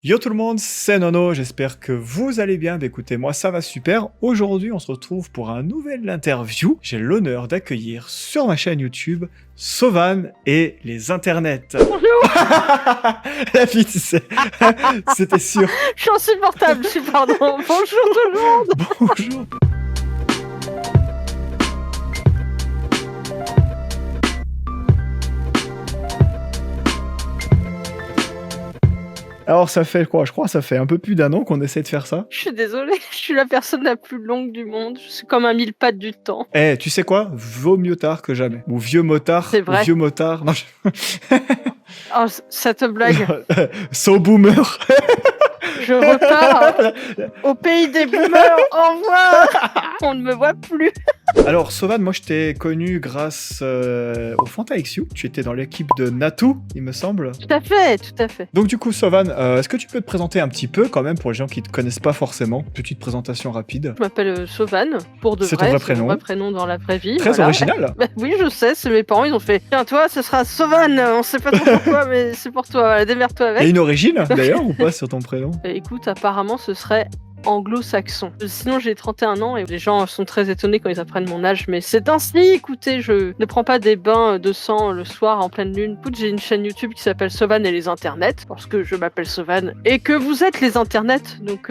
Yo tout le monde, c'est Nono, j'espère que vous allez bien. Bah, écoutez, moi ça va super. Aujourd'hui, on se retrouve pour un nouvel interview. J'ai l'honneur d'accueillir sur ma chaîne YouTube Sovan et les internets. Bonjour. La fille, tu sais, c'était sûr. Je suis insupportable, je suis pardon. Bonjour tout le monde. Bonjour. Alors ça fait quoi? Je crois que ça fait un peu plus d'un an qu'on essaie de faire ça. Je suis désolée, je suis la personne la plus longue du monde. Je suis comme un mille pattes du temps. Eh, tu sais quoi? Vaut mieux tard que jamais. Ou vieux motard, C'est ou vrai. vieux motard. Non, Oh, cette blague. So boomer. Je repars au pays des boomers. Au revoir. On ne me voit plus. Alors, Sovan, moi je t'ai connu grâce au Fanta XU. Tu étais dans l'équipe de Natu, il me semble. Tout à fait, tout à fait. Donc, du coup, Sovan, est-ce que tu peux te présenter un petit peu quand même pour les gens qui te connaissent pas forcément? Petite présentation rapide. Je m'appelle Sovan, pour de C'est vrai. ton vrai C'est prénom. mon vrai prénom dans la vraie vie. Très voilà. original. Bah oui, je sais, c'est mes parents, ils ont fait tiens, toi, ce sera Sovan. On sait pas trop pourquoi, mais c'est pour toi. Voilà, démerde-toi Il y a avec. une origine d'ailleurs ou pas sur ton prénom? Écoute, apparemment, ce serait anglo-saxon. Sinon, j'ai 31 ans et les gens sont très étonnés quand ils apprennent mon âge, mais c'est ainsi. Écoutez, je ne prends pas des bains de sang le soir en pleine lune. Écoute, j'ai une chaîne YouTube qui s'appelle Sovan et les internets, parce que je m'appelle Sovan et que vous êtes les internets, donc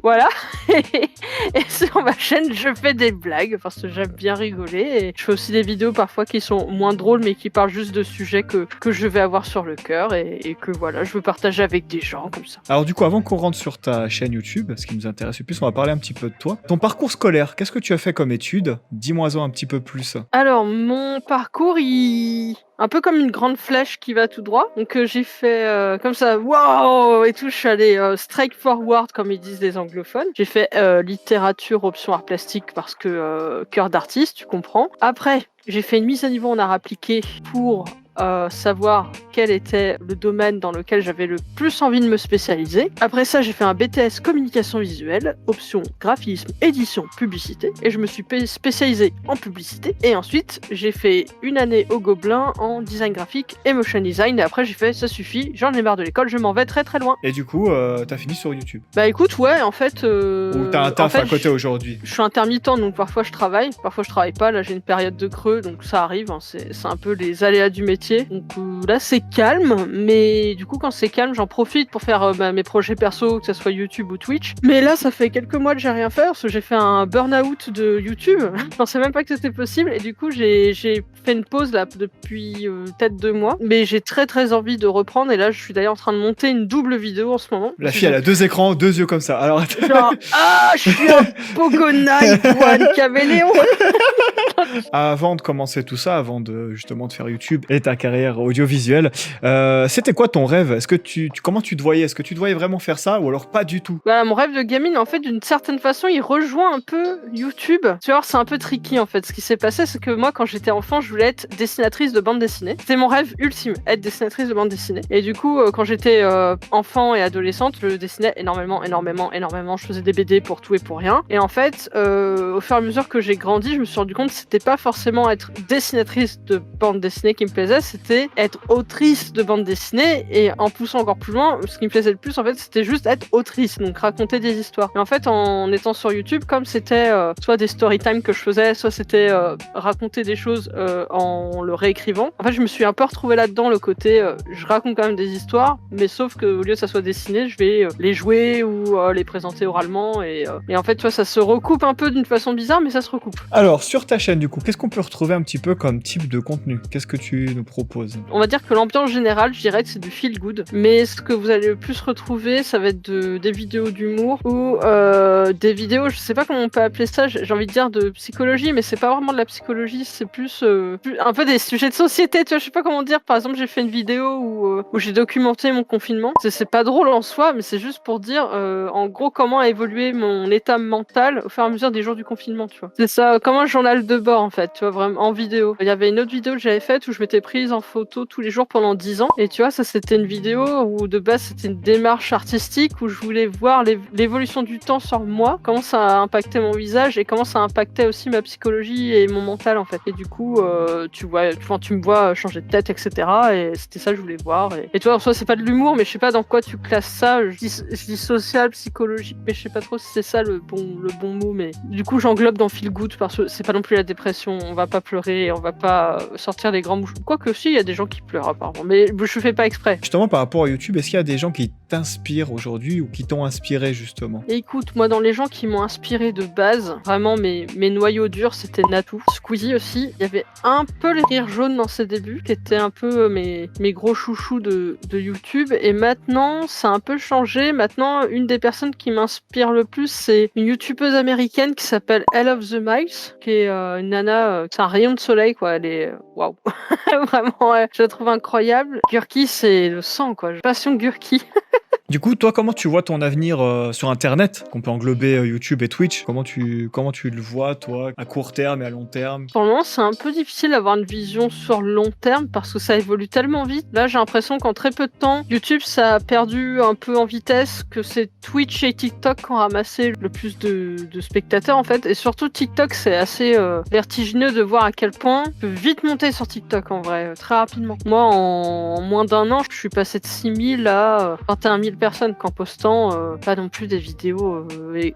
voilà. Et sur ma chaîne, je fais des blagues parce que j'aime bien rigoler. Et je fais aussi des vidéos parfois qui sont moins drôles, mais qui parlent juste de sujets que je vais avoir sur le cœur et que voilà, je veux partager avec des gens comme ça. Alors, du coup, avant qu'on rentre sur ta chaîne YouTube, ce qui nous intéresse le plus, on va parler un petit peu de toi. Ton parcours scolaire, qu'est-ce que tu as fait comme études? Dis-moi-en un petit peu plus. Alors, mon parcours, un peu comme une grande flèche qui va tout droit. Donc j'ai fait comme ça, waouh et tout. Je suis allée straight forward comme ils disent les anglophones. J'ai fait littérature option art plastique parce que cœur d'artiste, tu comprends. Après, j'ai fait une mise à niveau en art appliqué pour savoir quel était le domaine dans lequel j'avais le plus envie de me spécialiser. Après ça, j'ai fait un BTS communication visuelle, option graphisme, édition, publicité, et je me suis spécialisée en publicité. Et ensuite, j'ai fait une année au Gobelin en design graphique et motion design, et après j'ai fait ça suffit, j'en ai marre de l'école, je m'en vais très très loin. Et du coup, t'as fini sur YouTube? Bah écoute, ouais, en fait... Ou t'as un taf à côté aujourd'hui? Je suis intermittent, donc parfois je travaille pas. Là, j'ai une période de creux, donc ça arrive, hein, c'est un peu les aléas du métier. Donc là, c'est calme, mais du coup, quand c'est calme, j'en profite pour faire mes projets perso, que ce soit YouTube ou Twitch. Mais là, ça fait quelques mois que j'ai rien fait, parce que j'ai fait un burn-out de YouTube. Je pensais même pas que c'était possible, et du coup, j'ai fait une pause là depuis peut-être 2 mois. Mais j'ai très très envie de reprendre, et là, je suis d'ailleurs en train de monter une double vidéo en ce moment. La fille, elle a 2 écrans, 2 yeux comme ça. Alors, genre, je suis un Pogonite One Caméléon. Avant de commencer tout ça, avant de justement de faire YouTube et ta carrière audiovisuelle, c'était quoi ton rêve? Est-ce que comment tu te voyais? Est-ce que tu te voyais vraiment faire ça ou alors pas du tout? Voilà, mon rêve de gamine, en fait, d'une certaine façon, il rejoint un peu YouTube. Tu vois, c'est un peu tricky, en fait. Ce qui s'est passé, c'est que moi, quand j'étais enfant, je voulais être dessinatrice de bande dessinée. C'était mon rêve ultime, être dessinatrice de bande dessinée. Et du coup, quand j'étais enfant et adolescente, je dessinais énormément. Je faisais des BD pour tout et pour rien. Et en fait, au fur et à mesure que j'ai grandi, je me suis rendu compte que c'était pas forcément être dessinatrice de bande dessinée qui me plaisait, c'était être autrice de bande dessinée. Et en poussant encore plus loin, ce qui me plaisait le plus, en fait, c'était juste être autrice, donc raconter des histoires. Et en fait, en étant sur YouTube, comme c'était soit des story time que je faisais, soit c'était raconter des choses en le réécrivant, en fait, je me suis un peu retrouvée là-dedans, le côté je raconte quand même des histoires, mais sauf que au lieu que ça soit dessiné, je vais les jouer ou les présenter oralement. Et en fait, tu vois, ça se recoupe un peu d'une façon bizarre, mais ça se recoupe. Alors, sur ta chaîne, du coup, qu'est-ce qu'on peut retrouver un petit peu comme type de contenu? Qu'est-ce que tu nous proposes? On va dire que l'ambiance générale, je dirais que c'est du feel good, mais ce que vous allez le plus retrouver, ça va être des vidéos d'humour ou des vidéos, je sais pas comment on peut appeler ça, j'ai envie de dire de psychologie, mais c'est pas vraiment de la psychologie, c'est plus un peu des sujets de société, tu vois, je sais pas comment dire. Par exemple, j'ai fait une vidéo où j'ai documenté mon confinement. C'est pas drôle en soi, mais c'est juste pour dire en gros comment a évolué mon état mental au fur et à mesure des jours du confinement, tu vois. C'est ça, comme un journal de bord en fait, tu vois, vraiment en vidéo. Il y avait une autre vidéo que j'avais faite où je m'étais pris prise en photo tous les jours pendant 10 ans. Et tu vois, ça c'était une vidéo où de base c'était une démarche artistique où je voulais voir l'évolution du temps sur moi, comment ça a impacté mon visage et comment ça impactait aussi ma psychologie et mon mental en fait. Et du coup, tu me vois changer de tête, etc. Et c'était ça que je voulais voir. Et toi, en soi, c'est pas de l'humour, mais je sais pas dans quoi tu classes ça. Je dis social, psychologique, mais je sais pas trop si c'est ça le bon mot. Mais du coup, j'englobe dans feel good parce que c'est pas non plus la dépression. On va pas pleurer, on va pas sortir des grands bouches. Quoique si, il y a des gens qui pleurent apparemment, mais je fais pas exprès. Justement, par rapport à YouTube, est-ce qu'il y a des gens qui t'inspirent aujourd'hui ou qui t'ont inspiré justement? Et écoute, moi dans les gens qui m'ont inspiré de base, vraiment mes noyaux durs, c'était Natou, Squeezie aussi. Il y avait un peu les rires jaunes dans ses débuts, qui étaient un peu mes gros chouchous de YouTube. Et maintenant, ça a un peu changé. Maintenant, une des personnes qui m'inspire le plus, c'est une youtubeuse américaine qui s'appelle Hell of the Miles, qui est une nana, c'est un rayon de soleil quoi. Elle est waouh, vraiment, je la trouve incroyable. Gurki, c'est le sang quoi. Passion Gurki. Du coup, toi, comment tu vois ton avenir sur Internet, qu'on peut englober YouTube et Twitch? Comment tu le vois, toi, à court terme et à long terme? Pour le moment, c'est un peu difficile d'avoir une vision sur le long terme parce que ça évolue tellement vite. Là, j'ai l'impression qu'en très peu de temps, YouTube, ça a perdu un peu en vitesse, que c'est Twitch et TikTok qui ont ramassé le plus de spectateurs, en fait. Et surtout, TikTok, c'est assez vertigineux de voir à quel point on peut vite monter sur TikTok, en vrai, très rapidement. Moi, en moins d'un an, je suis passé de 6000 à 21 000 personnes qu'en postant pas non plus des vidéos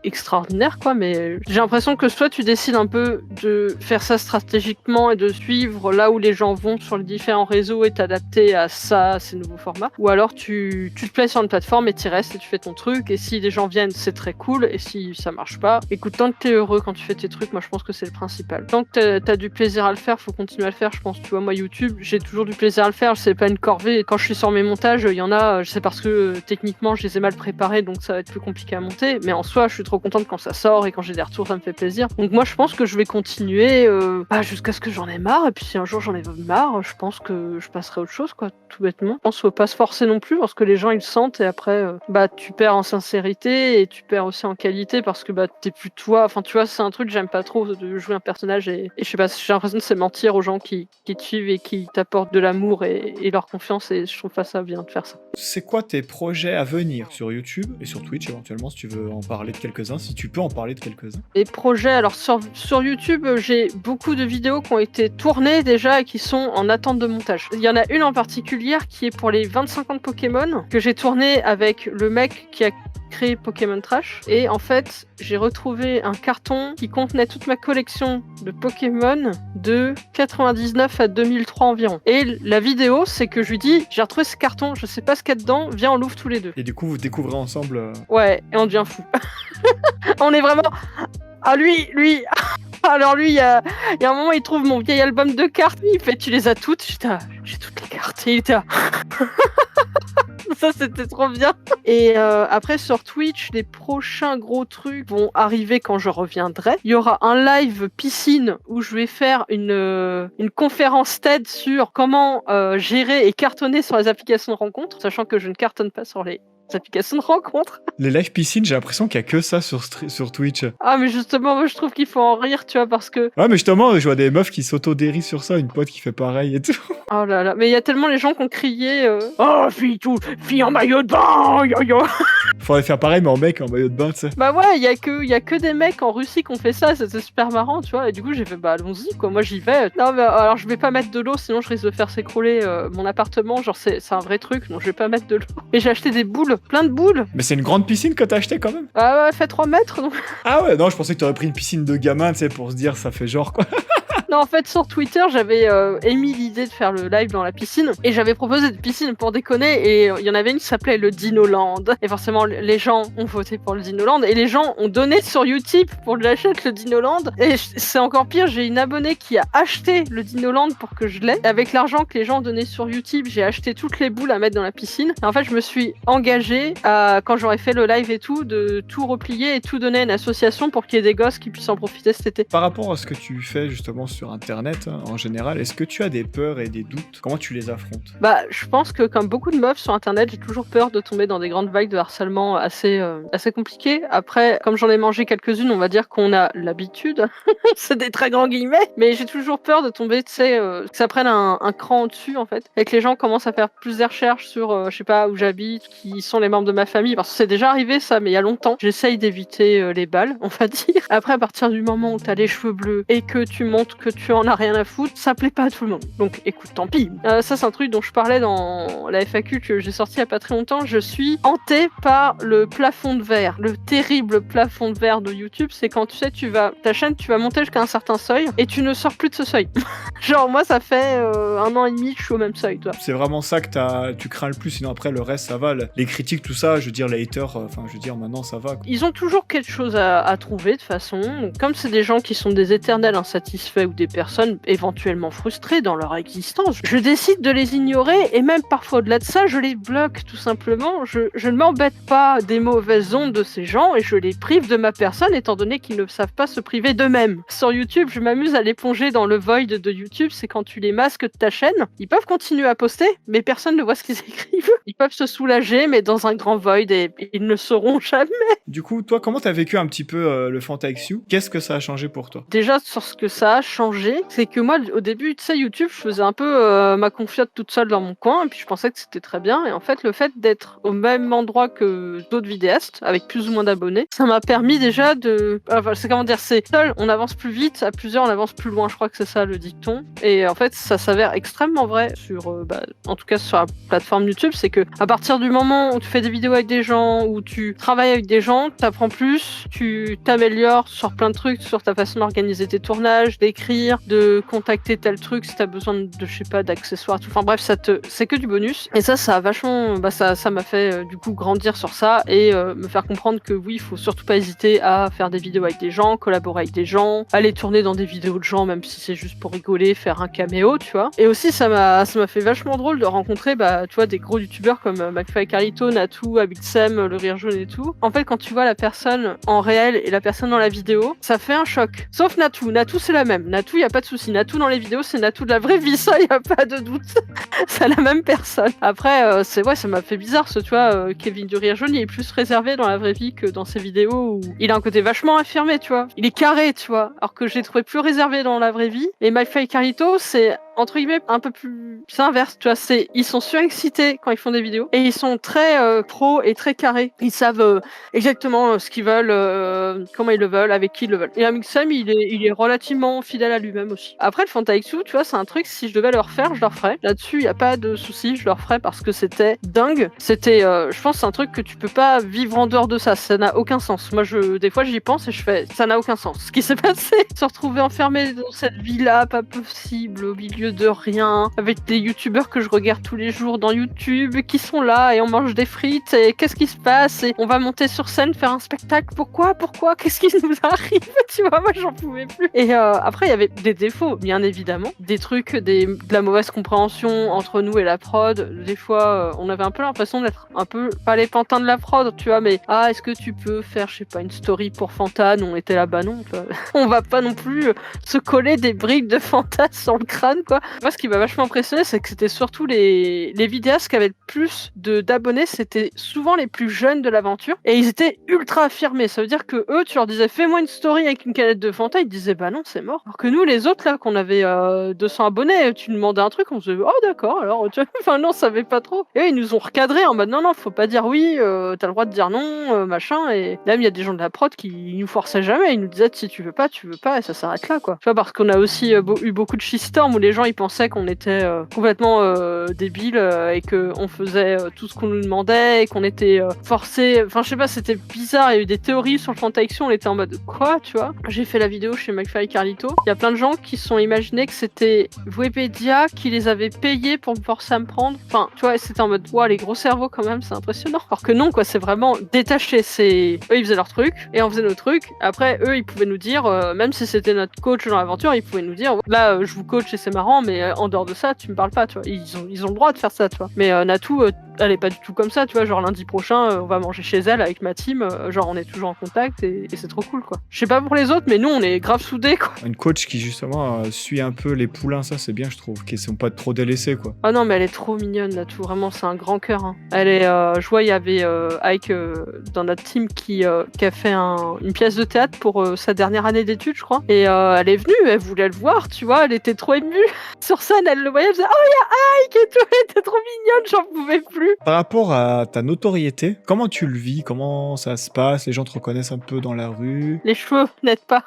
extraordinaires quoi, mais j'ai l'impression que soit tu décides un peu de faire ça stratégiquement et de suivre là où les gens vont sur les différents réseaux et t'adapter à ça, à ces nouveaux formats, ou alors tu te plais sur une plateforme et t'y restes et tu fais ton truc, et si les gens viennent c'est très cool, et si ça marche pas, écoute, tant que t'es heureux quand tu fais tes trucs, moi je pense que c'est le principal. Tant que t'as du plaisir à le faire, faut continuer à le faire, je pense. Tu vois, moi YouTube, j'ai toujours du plaisir à le faire, c'est pas une corvée, et quand je suis sur mes montages, il y en a, c'est parce que techniquement je les ai mal préparés, donc ça va être plus compliqué à monter, mais en soi je suis trop contente quand ça sort et quand j'ai des retours, ça me fait plaisir. Donc moi je pense que je vais continuer jusqu'à ce que j'en ai marre, et puis si un jour j'en ai marre, je pense que je passerai à autre chose quoi, tout bêtement. Je pense qu'il faut pas se forcer non plus parce que les gens ils le sentent, et après tu perds en sincérité et tu perds aussi en qualité parce que t'es plus toi. Enfin tu vois, c'est un truc, j'aime pas trop de jouer un personnage et je sais pas, j'ai l'impression que c'est mentir aux gens qui te suivent et qui t'apportent de l'amour et leur confiance, et je trouve pas ça bien de faire ça. C'est quoi tes projets à venir sur YouTube et sur Twitch éventuellement, si tu veux en parler de quelques-uns, si tu peux en parler de quelques-uns? Les projets, alors sur YouTube, j'ai beaucoup de vidéos qui ont été tournées déjà et qui sont en attente de montage. Il y en a une en particulier qui est pour les 25 ans de Pokémon, que j'ai tournée avec le mec qui a créé Pokémon Trash, et en fait j'ai retrouvé un carton qui contenait toute ma collection de Pokémon de 99 à 2003 environ. Et la vidéo, c'est que je lui dis, j'ai retrouvé ce carton, je sais pas ce qu'il y a dedans, viens on l'ouvre tous les deux. Et du coup vous découvrez ensemble Ouais, et on devient fou. On est vraiment... Ah lui alors lui, il y a un moment, il trouve mon vieil album de cartes, il fait, tu les as toutes? J'étais là, j'ai toutes les cartes, et il était là... Ça c'était trop bien. Et après sur Twitch, les prochains gros trucs vont arriver quand je reviendrai. Il y aura un live piscine où je vais faire une conférence TED sur comment gérer et cartonner sur les applications de rencontres, sachant que je ne cartonne pas sur les applications de rencontres. Les live piscines, j'ai l'impression qu'il y a que ça sur Twitch. Ah mais justement, moi je trouve qu'il faut en rire, tu vois, parce que... Ouais, mais justement, je vois des meufs qui s'auto-dérient sur ça, une pote qui fait pareil et tout. Oh là là, mais il y a tellement les gens qui ont crié oh, fille en maillot de bain, yo yo. Faudrait faire pareil, mais en mec, en maillot de bain, tu sais. Bah ouais, il y a que des mecs en Russie qui ont fait ça, c'était super marrant, tu vois, et du coup j'ai fait bah allons-y quoi, moi j'y vais. Non mais alors je vais pas mettre de l'eau, sinon je risque de faire s'écrouler mon appartement, genre c'est un vrai truc, donc je vais pas mettre de l'eau. Et j'ai acheté des boules, plein de boules. Mais c'est une grande piscine que t'as acheté quand même? Ah ouais, elle fait 3 mètres donc. Ah ouais, non, je pensais que t'aurais pris une piscine de gamin, tu sais, pour se dire ça fait genre quoi. Non, en fait, sur Twitter, j'avais émis l'idée de faire le live dans la piscine, et j'avais proposé des piscines pour déconner, et il y en avait une qui s'appelait le Dinoland. Et forcément, les gens ont voté pour le Dinoland, et les gens ont donné sur Utip pour que j'achète le Dinoland. Et c'est encore pire, j'ai une abonnée qui a acheté le Dinoland pour que je l'aie. Avec l'argent que les gens donnaient sur Utip, j'ai acheté toutes les boules à mettre dans la piscine. Et en fait, je me suis engagée à, quand j'aurais fait le live et tout, de tout replier et tout donner à une association pour qu'il y ait des gosses qui puissent en profiter cet été. Par rapport à ce que tu fais justement sur Internet hein, en général. Est-ce que tu as des peurs et des doutes? Comment tu les affrontes? Bah, je pense que comme beaucoup de meufs sur Internet, j'ai toujours peur de tomber dans des grandes vagues de harcèlement assez compliquées. Après, comme j'en ai mangé quelques-unes, on va dire qu'on a l'habitude. C'est des très grands guillemets. Mais j'ai toujours peur de tomber, tu sais, que ça prenne un cran au-dessus, en fait. Et que les gens commencent à faire plus des recherches sur, je sais pas, où j'habite, qui sont les membres de ma famille. Parce que c'est déjà arrivé, ça, mais il y a longtemps. J'essaye d'éviter les balles, on va dire. Après, à partir du moment où t'as les cheveux bleus et que tu montres que tu en as rien à foutre, ça plaît pas à tout le monde. Donc, écoute, tant pis. Ça, c'est un truc dont je parlais dans la FAQ que j'ai sorti il y a pas très longtemps. Je suis hantée par le plafond de verre. Le terrible plafond de verre de YouTube, c'est quand tu sais, ta chaîne, tu vas monter jusqu'à un certain seuil et tu ne sors plus de ce seuil. Genre, moi, ça fait 1 an et demi que je suis au même seuil, toi. C'est vraiment ça que tu crains le plus, sinon après le reste ça va. Les critiques, tout ça, je veux dire, les haters, je veux dire, maintenant ça va. Ils ont toujours quelque chose à trouver de toute façon. Comme c'est des gens qui sont des éternels insatisfaits ou des personnes éventuellement frustrées dans leur existence, je décide de les ignorer et même parfois au-delà de ça, je les bloque tout simplement. Je ne m'embête pas des mauvaises ondes de ces gens et je les prive de ma personne étant donné qu'ils ne savent pas se priver d'eux-mêmes. Sur YouTube, je m'amuse à les plonger dans le void de YouTube, c'est quand tu les masques de ta chaîne. Ils peuvent continuer à poster, mais personne ne voit ce qu'ils écrivent. Ils peuvent se soulager, mais dans un grand void et ils ne sauront jamais. Du coup, toi, comment t'as vécu un petit peu le FantaXU? Qu'est-ce que ça a changé pour toi? Déjà, sur ce que ça a changé, c'est que moi, au début, tu sais, YouTube, je faisais un peu ma confiote toute seule dans mon coin, et puis je pensais que c'était très bien. Et en fait, le fait d'être au même endroit que d'autres vidéastes, avec plus ou moins d'abonnés, ça m'a permis déjà de... Enfin, c'est comment dire, c'est seul, on avance plus vite, à plusieurs, on avance plus loin. Je crois que c'est ça le dicton. Et en fait, ça s'avère extrêmement vrai en tout cas sur la plateforme YouTube, c'est que à partir du moment où tu fais des vidéos avec des gens, où tu travailles avec des gens, t'apprends plus, tu t'améliores sur plein de trucs, sur ta façon d'organiser tes tournages, d'écrire, de contacter tel truc si t'as besoin de, je sais pas, d'accessoires, tout. Enfin bref, c'est que du bonus. Et ça a vachement, ça m'a fait du coup grandir sur ça et me faire comprendre que oui, il faut surtout pas hésiter à faire des vidéos avec des gens, collaborer avec des gens, aller tourner dans des vidéos de gens, même si c'est juste pour rigoler, faire un caméo, tu vois. Et aussi, ça m'a fait vachement drôle de rencontrer, tu vois, des gros youtubeurs comme McFly et Carlito, Natou, Abitsem, Le Rire Jaune et tout. En fait, quand tu vois la personne en réel et la personne dans la vidéo, ça fait un choc. Sauf Natou. Natou, c'est la même. Natou, y a pas de souci. Natou dans les vidéos, c'est Natou de la vraie vie, ça, y a pas de doute. C'est la même personne. Après, ça m'a fait bizarre, tu vois, Kevin du Rire Jaune, il est plus réservé dans la vraie vie que dans ses vidéos où il a un côté vachement affirmé, tu vois. Il est carré, tu vois. Alors que je l'ai trouvé plus réservé dans la vraie vie. Et McFly et Carlito, c'est entre guillemets un peu plus... C'est inverse, tu vois, ils sont surexcités quand ils font des vidéos et ils sont très pro et très carrés. Ils savent exactement ce qu'ils veulent, comment ils le veulent, avec qui ils le veulent. Et Amixem, il est relativement fidèle à lui-même aussi. Après, le FantaXU, tu vois, c'est un truc, si je devais le refaire, je le referais. Là-dessus, il n'y a pas de souci, je le referais parce que c'était dingue. C'était, je pense, c'est un truc que tu peux pas vivre en dehors de ça. Ça n'a aucun sens. Moi, des fois, j'y pense et je fais, ça n'a aucun sens. Ce qui s'est passé, se retrouver enfermé dans cette vie-là, pas possible, au milieu de rien, avec des youtubeurs que je regarde tous les jours dans YouTube, qui sont là et on mange des frites et qu'est-ce qui se passe et on va monter sur scène faire un spectacle. Pourquoi qu'est-ce qui nous arrive? Tu vois, moi j'en pouvais plus. Et après il y avait des défauts, bien évidemment, des trucs, de la mauvaise compréhension entre nous et la prod. Des fois on avait un peu l'impression d'être un peu pas les pantins de la prod, tu vois, mais est-ce que tu peux faire, je sais pas, une story pour Fanta? Nous on était là, bah non, on va pas non plus se coller des briques de Fanta sur le crâne, quoi. Moi, ce qui m'a vachement impressionné, c'est que c'était surtout les vidéastes qui avaient le plus d'abonnés, c'était souvent les plus jeunes de l'aventure, et ils étaient ultra affirmés. Ça veut dire que eux, tu leur disais, fais-moi une story avec une canette de Fanta, ils disaient, bah non, c'est mort. Alors que nous, les autres, là, qu'on avait 200 abonnés, tu demandais un truc, on se disait, oh d'accord, alors, tu vois, enfin non, on savait pas trop. Et eux, ils nous ont recadrés en mode, non, faut pas dire oui, t'as le droit de dire non, machin, et même, il y a des gens de la prod qui nous forçaient jamais, ils nous disaient, si tu veux pas, et ça s'arrête là, quoi. Tu vois, parce qu'on a aussi eu beaucoup de shitstorm où les gens, ils pensaient qu'on était complètement débiles et qu'on faisait tout ce qu'on nous demandait et qu'on était forcés. Enfin, je sais pas, c'était bizarre. Il y a eu des théories sur le FantaXU, on était en mode quoi, tu vois. J'ai fait la vidéo chez McFly et Carlito. Il y a plein de gens qui se sont imaginés que c'était Webédia qui les avait payés pour me forcer à me prendre. Enfin, tu vois, c'était en mode, wow, les gros cerveaux quand même, c'est impressionnant. Alors que non, quoi, c'est vraiment détaché. Eux, ils faisaient leur truc et on faisait nos trucs. Après, eux, ils pouvaient nous dire, même si c'était notre coach dans l'aventure, ils pouvaient nous dire, là, je vous coach et c'est marrant, mais en dehors de ça, tu me parles pas, tu vois. Ils ont le droit de faire ça, tu vois. Mais Natou, elle est pas du tout comme ça, tu vois. Genre lundi prochain, on va manger chez elle avec ma team. Genre on est toujours en contact et c'est trop cool, quoi. Je sais pas pour les autres, mais nous on est grave soudés, quoi. Une coach qui justement suit un peu les poulains, ça c'est bien, je trouve, qu'ils sont pas trop délaissés, quoi. Ah non, mais elle est trop mignonne là, tout. Vraiment, c'est un grand cœur. Hein. Elle est, je vois, il y avait Ike dans notre team qui a fait une pièce de théâtre pour sa dernière année d'études, je crois. Et elle est venue, elle voulait le voir, tu vois. Elle était trop émue. Sur scène, elle le voyait, elle faisait oh, il y a Ike et tout. Elle était trop mignonne, j'en pouvais plus. Par rapport à ta notoriété, comment tu le vis? Comment ça se passe? Les gens te reconnaissent un peu dans la rue? Les cheveux, n'aident pas.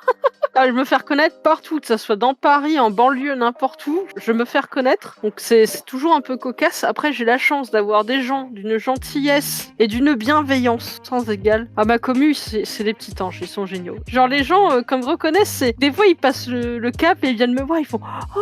Je me fais reconnaître partout, que ça soit dans Paris, en banlieue, n'importe où, je me fais reconnaître. Donc c'est toujours un peu cocasse. Après, j'ai la chance d'avoir des gens d'une gentillesse et d'une bienveillance sans égale. À ma commu, c'est des petits anges, ils sont géniaux. Genre les gens, comme reconnaissent, des fois ils passent le cap et ils viennent me voir, ils font oh,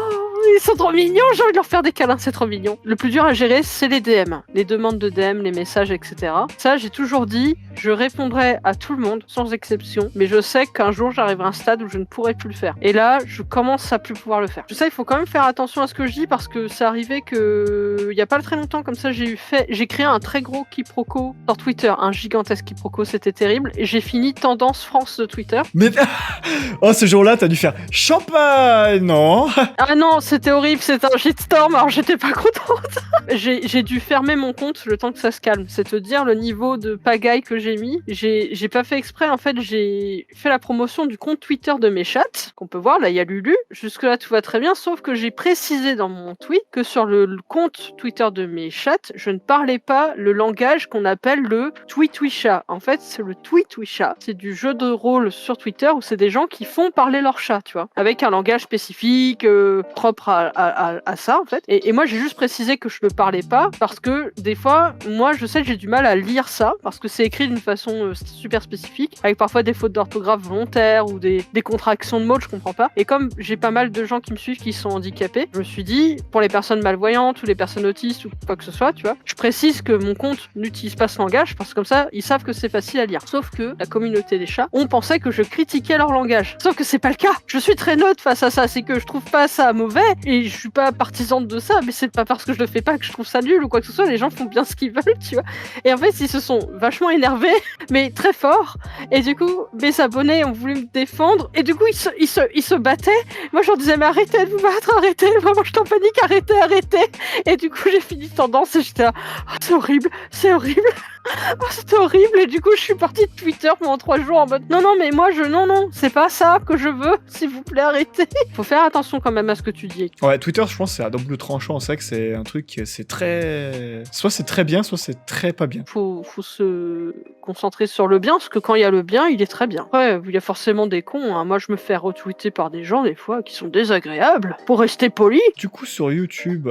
ils sont trop mignons, j'ai envie de leur faire des câlins, c'est trop mignon. Le plus dur à gérer, c'est les DM, les demandes de DM, les messages, etc. Ça, j'ai toujours dit, je répondrai à tout le monde, sans exception, mais je sais qu'un jour j'arriverai à un stade où je ne pourrai plus le faire. Et là, je commence à plus pouvoir le faire. Je sais, il faut quand même faire attention à ce que je dis parce que c'est arrivé que il y a pas très longtemps comme ça, j'ai créé un très gros quiproquo sur Twitter, un gigantesque quiproquo, c'était terrible, et j'ai fini tendance France de Twitter. Mais oh, ce jour-là, t'as dû faire champagne, non? Ah non, c'était horrible, c'était un shitstorm, alors j'étais pas contente. J'ai dû fermer mon compte le temps que ça se calme. C'est te dire le niveau de pagaille que j'ai mis. J'ai pas fait exprès, en fait, j'ai fait la promotion du compte Twitter de mes chats, qu'on peut voir, là il y a Lulu. Jusque-là tout va très bien, sauf que j'ai précisé dans mon tweet que sur le compte Twitter de mes chats, je ne parlais pas le langage qu'on appelle le tweet-wisha. En fait, c'est le tweet-wisha. C'est du jeu de rôle sur Twitter où c'est des gens qui font parler leur chat, tu vois, avec un langage spécifique, propre à ça, en fait. Et moi, j'ai juste précisé que je ne parlais pas parce que des fois, moi, je sais que j'ai du mal à lire ça parce que c'est écrit d'une façon super spécifique, avec parfois des fautes d'orthographe volontaires ou des contractions de mots, je comprends pas. Et comme j'ai pas mal de gens qui me suivent qui sont handicapés, je me suis dit, pour les personnes malvoyantes ou les personnes autistes ou quoi que ce soit, tu vois, je précise que mon compte n'utilise pas ce langage parce que comme ça, ils savent que c'est facile à lire. Sauf que la communauté des chats, on pensait que je critiquais leur langage. Sauf que c'est pas le cas. Je suis très neutre face à ça. C'est que je trouve pas ça mauvais et je suis pas partisane de ça, mais c'est pas parce que je le fais pas que je trouve ça nul ou quoi que ce soit. Les gens font bien ce qu'ils veulent, tu vois. Et en fait, ils se sont vachement énervés, mais très fort. Et du coup, mes abonnés ont voulu me défendre et du coup, ils se battaient. Moi, je leur disais, mais arrêtez de vous battre, arrêtez. Vraiment, je suis en panique, arrêtez, arrêtez. Et du coup, j'ai fini tendance et j'étais là, oh, c'est horrible, c'est horrible. Oh, c'était horrible et du coup je suis partie de Twitter pendant 3 jours en mode non mais moi non c'est pas ça que je veux, s'il vous plaît arrêtez. Faut faire attention quand même à ce que tu dis. Ouais, Twitter je pense c'est à double tranchant, c'est vrai que c'est un truc c'est très... soit c'est très bien, soit c'est très pas bien. Faut se concentrer sur le bien parce que quand il y a le bien il est très bien. Ouais, il y a forcément des cons, hein. Moi je me fais retweeter par des gens des fois qui sont désagréables, pour rester poli. Du coup sur YouTube,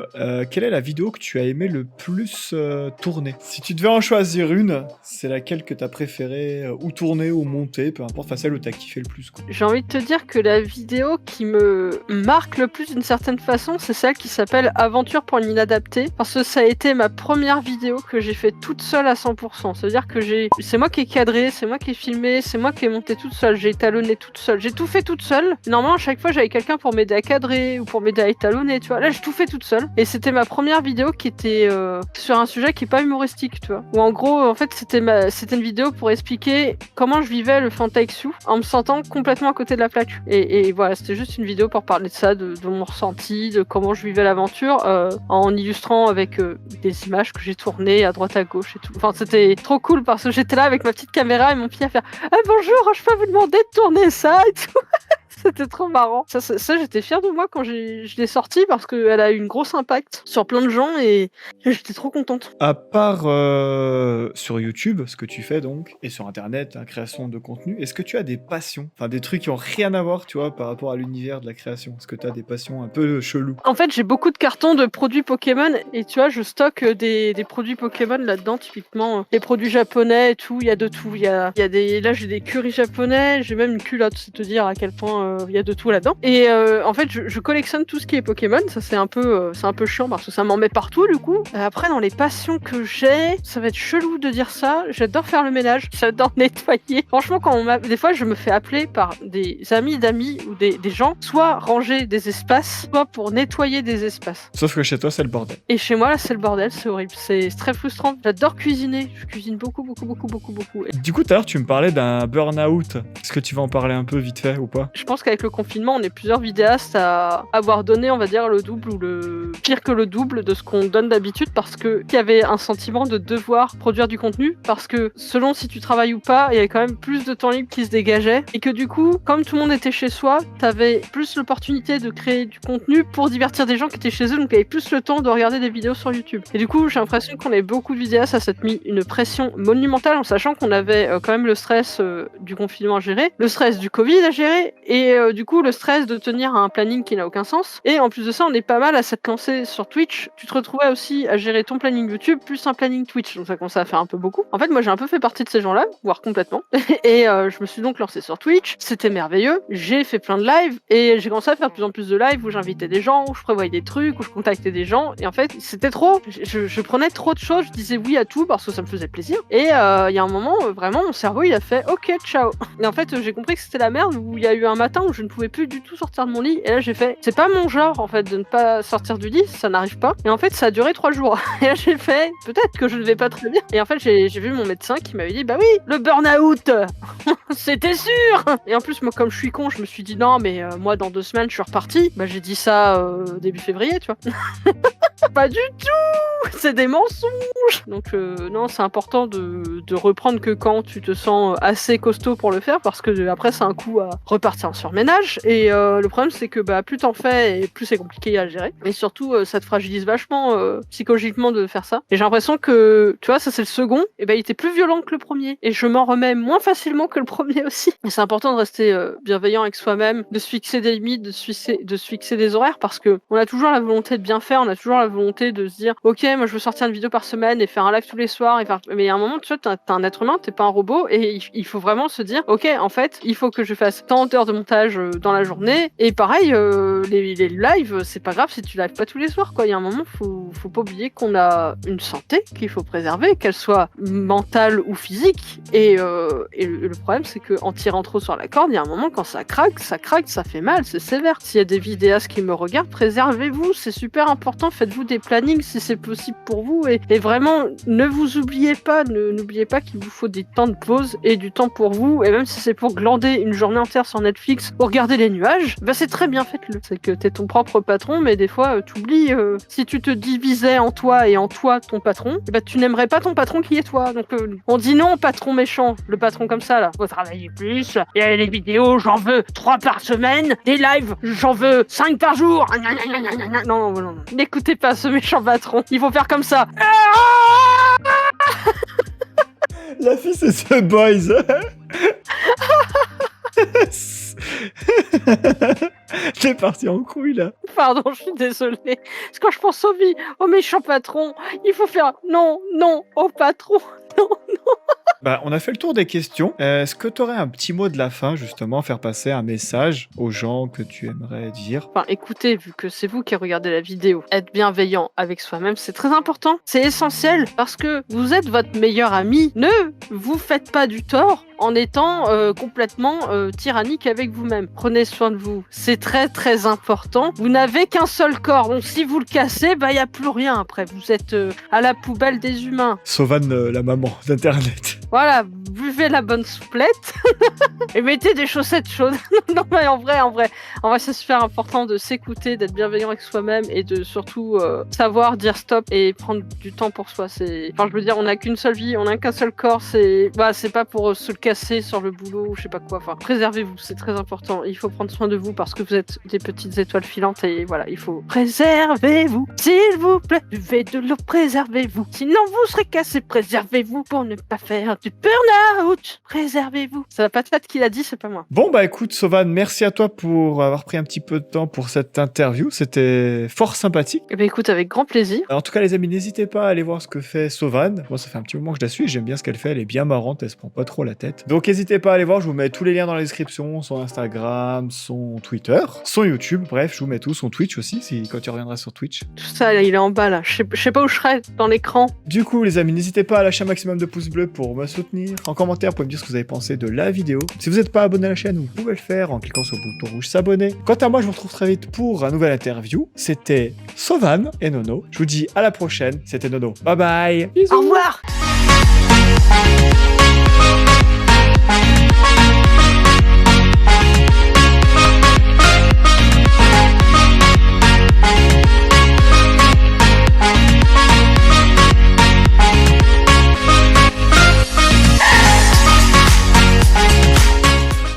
quelle est la vidéo que tu as aimé le plus tourner? Si tu devais en choisir une, c'est laquelle que t'as préféré ou tourner ou monter, peu importe, enfin celle où t'as kiffé le plus, quoi. J'ai envie de te dire que la vidéo qui me marque le plus d'une certaine façon, c'est celle qui s'appelle Aventure pour une inadaptée, parce que ça a été ma première vidéo que j'ai fait toute seule à 100%. Ça veut dire que c'est moi qui ai cadré, c'est moi qui ai filmé, c'est moi qui ai monté toute seule, j'ai étalonné toute seule, j'ai tout fait toute seule. Normalement, à chaque fois, j'avais quelqu'un pour m'aider à cadrer ou pour m'aider à étalonner, tu vois. Là, j'ai tout fait toute seule. Et c'était ma première vidéo qui était sur un sujet qui est pas humoristique, tu vois. Ou en gros, en fait, c'était une vidéo pour expliquer comment je vivais le Fantaixu en me sentant complètement à côté de la plaque. Et voilà, c'était juste une vidéo pour parler de ça, de mon ressenti, de comment je vivais l'aventure, en illustrant avec des images que j'ai tournées à droite à gauche et tout. Enfin, c'était trop cool parce que j'étais là avec ma petite caméra et mon pied à faire « Bonjour, je peux vous demander de tourner ça ?» et tout. C'était trop marrant. Ça, j'étais fière de moi quand je l'ai sortie parce qu'elle a eu une grosse impact sur plein de gens et j'étais trop contente. À part sur YouTube, ce que tu fais donc, et sur Internet, la création de contenu, est-ce que tu as des passions? Enfin, des trucs qui ont rien à voir, tu vois, par rapport à l'univers de la création. Est-ce que tu as des passions un peu cheloues? En fait, j'ai beaucoup de cartons de produits Pokémon et tu vois, je stocke des produits Pokémon là-dedans, typiquement les produits japonais et tout. Il y a de tout. Il y a des... Là, j'ai des currys japonais, j'ai même une culotte, c'est te dire à quel point il y a de tout là-dedans. Et en fait, je collectionne tout ce qui est Pokémon. Ça, c'est un peu chiant parce que ça m'en met partout, du coup. Après, dans les passions que j'ai, ça va être chelou de dire ça. J'adore faire le ménage. J'adore nettoyer. Franchement, des fois, je me fais appeler par des amis d'amis ou des gens, soit ranger des espaces, soit pour nettoyer des espaces. Sauf que chez toi, c'est le bordel. Et chez moi, là, c'est le bordel. C'est horrible. C'est très frustrant. J'adore cuisiner. Je cuisine beaucoup. Et Du coup, tout à l'heure, tu me parlais d'un burn-out. Est-ce que tu vas en parler un peu vite fait ou pas? je pense qu'avec le confinement, on est plusieurs vidéastes à avoir donné, on va dire, le double ou le pire que le double de ce qu'on donne d'habitude parce qu'il y avait un sentiment de devoir produire du contenu parce que selon si tu travailles ou pas, il y avait quand même plus de temps libre qui se dégageait et que du coup, comme tout le monde était chez soi, t'avais plus l'opportunité de créer du contenu pour divertir des gens qui étaient chez eux, donc t'avais plus le temps de regarder des vidéos sur YouTube. Et du coup, j'ai l'impression qu'on est beaucoup de vidéastes à s'être mis une pression monumentale en sachant qu'on avait quand même le stress du confinement à gérer, le stress du Covid à gérer et du coup le stress de tenir un planning qui n'a aucun sens. Et en plus de ça, on est pas mal à s'être lancé sur Twitch. Tu te retrouvais aussi à gérer ton planning YouTube plus un planning Twitch, donc ça commençait à faire un peu beaucoup. En fait, moi j'ai un peu fait partie de ces gens-là, voire complètement. Et je me suis donc lancé sur Twitch. C'était merveilleux. J'ai fait plein de lives et j'ai commencé à faire de plus en plus de lives où j'invitais des gens, où je prévoyais des trucs, où je contactais des gens. Et en fait, c'était trop. Je prenais trop de choses. Je disais oui à tout parce que ça me faisait plaisir. Et il y a un moment, vraiment, mon cerveau il a fait OK, ciao. Et en fait, j'ai compris que c'était la merde où il y a eu un matin où je ne pouvais plus du tout sortir de mon lit. Et là, j'ai fait, c'est pas mon genre en fait de ne pas sortir du lit, ça n'arrive pas. Et en fait, ça a duré 3 jours. Et là, j'ai fait, peut-être que je ne vais pas très bien. Et en fait, j'ai vu mon médecin qui m'avait dit, bah oui, le burn-out, c'était sûr. Et en plus, moi, comme je suis con, je me suis dit non, mais moi, dans 2 semaines, je suis reparti. Bah, j'ai dit ça début février, tu vois. Pas du tout. C'est des mensonges. Donc non, c'est important de reprendre que quand tu te sens assez costaud pour le faire parce que après c'est un coup à repartir en surménage et le problème c'est que bah plus t'en fais et plus c'est compliqué à gérer et surtout ça te fragilise vachement psychologiquement de faire ça et j'ai l'impression que tu vois ça c'est le second et ben il était plus violent que le premier et je m'en remets moins facilement que le premier aussi et c'est important de rester bienveillant avec soi-même, de se fixer des limites, de se fixer des horaires parce que on a toujours la volonté de bien faire, on a toujours la volonté de se dire ok moi je veux sortir une vidéo par semaine et faire un live tous les soirs et faire... mais à un moment tu vois t'es un être humain, t'es pas un robot et il faut vraiment se dire ok en fait il faut que je fasse tant d'heures de montage dans la journée et pareil les lives c'est pas grave si tu lives pas tous les soirs quoi, il y a un moment faut pas oublier qu'on a une santé qu'il faut préserver, qu'elle soit mentale ou physique et le problème c'est que en tirant trop sur la corde il y a un moment quand ça craque, ça fait mal, c'est sévère. S'il y a des vidéastes qui me regardent, préservez-vous, c'est super important, faites-vous des plannings si c'est possible pour vous et vraiment ne vous oubliez pas, n'oubliez pas qu'il vous faut des temps de pause et du temps pour vous et même si c'est pour glander une journée entière sur Netflix ou regarder les nuages, bah c'est très bien, faites-le. C'est que t'es ton propre patron mais des fois t'oublies si tu te divisais en toi et en toi ton patron, bah tu n'aimerais pas ton patron qui est toi. Donc on dit non patron méchant, le patron comme ça là, faut travailler plus, et les vidéos j'en veux 3 par semaine, des lives j'en veux 5 par jour. Non, n'écoutez pas ce méchant patron, il faut faire comme ça. La fille, c'est The Boys. T'es parti en couille là. Pardon, je suis désolée. Parce que quand je pense au méchant patron, il faut faire non, au patron. Non. Bah, on a fait le tour des questions. Est-ce que tu aurais un petit mot de la fin, justement, faire passer un message aux gens que tu aimerais dire? Enfin, écoutez, vu que c'est vous qui regardez la vidéo, être bienveillant avec soi-même, c'est très important. C'est essentiel parce que vous êtes votre meilleur ami. Ne vous faites pas du tort en étant complètement tyrannique avec vous-même. Prenez soin de vous. C'est très très important. Vous n'avez qu'un seul corps. Donc si vous le cassez, bah il y a plus rien après. Vous êtes à la poubelle des humains. Sauvan, la maman d'internet. Voilà, buvez la bonne souplette et mettez des chaussettes chaudes. Non mais en vrai, c'est super important de s'écouter, d'être bienveillant avec soi-même et de surtout savoir dire stop et prendre du temps pour soi. Enfin, je veux dire, on n'a qu'une seule vie, on n'a qu'un seul corps. C'est pas pour se le casser sur le boulot ou je sais pas quoi. Enfin, préservez-vous, c'est très important. Il faut prendre soin de vous parce que vous êtes des petites étoiles filantes et voilà, il faut préservez-vous, s'il vous plaît. Buvez de l'eau, préservez-vous. Sinon, vous serez cassé. Préservez-vous pour ne pas faire du burn-out. Préservez-vous. C'est la patate qui l'a dit, c'est pas moi. Bon bah écoute Sovan, merci à toi pour avoir pris un petit peu de temps pour cette interview, c'était fort sympathique. Eh ben écoute, avec grand plaisir. En tout cas les amis, n'hésitez pas à aller voir ce que fait Sovan. Moi ça fait un petit moment que je la suis, j'aime bien ce qu'elle fait, elle est bien marrante, elle se prend pas trop la tête. Donc n'hésitez pas à aller voir, je vous mets tous les liens dans la description, son Instagram, son Twitter, son YouTube, bref je vous mets tout, son Twitch aussi, quand tu reviendras sur Twitch. Tout ça, là, il est en bas là. Je sais pas où je serai dans l'écran. Du coup les amis, n'hésitez pas à lâcher un maximum de pouces bleus pour me soutenir. En commentaire, vous pouvez me dire ce que vous avez pensé de la vidéo. Si vous n'êtes pas abonné à la chaîne, vous pouvez le faire en cliquant sur le bouton rouge s'abonner. Quant à moi, je vous retrouve très vite pour un nouvel interview. C'était Sovan et Nono. Je vous dis à la prochaine. C'était Nono. Bye bye. Bisous. Au revoir.